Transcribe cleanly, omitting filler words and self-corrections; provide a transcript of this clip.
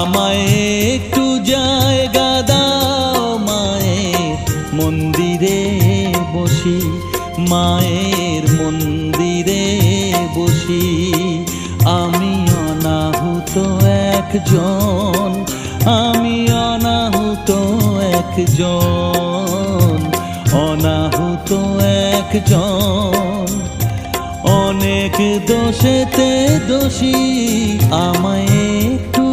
আমায় একটু জায়গা দাও মায়ের মন্দিরে বসি, মায়ের মন্দিরে বসি। আমি অনাহুত একজন, আমি অনাহুত একজন, অনাহুত একজন। অনেক দোষেতে দোষী, আমায় একটু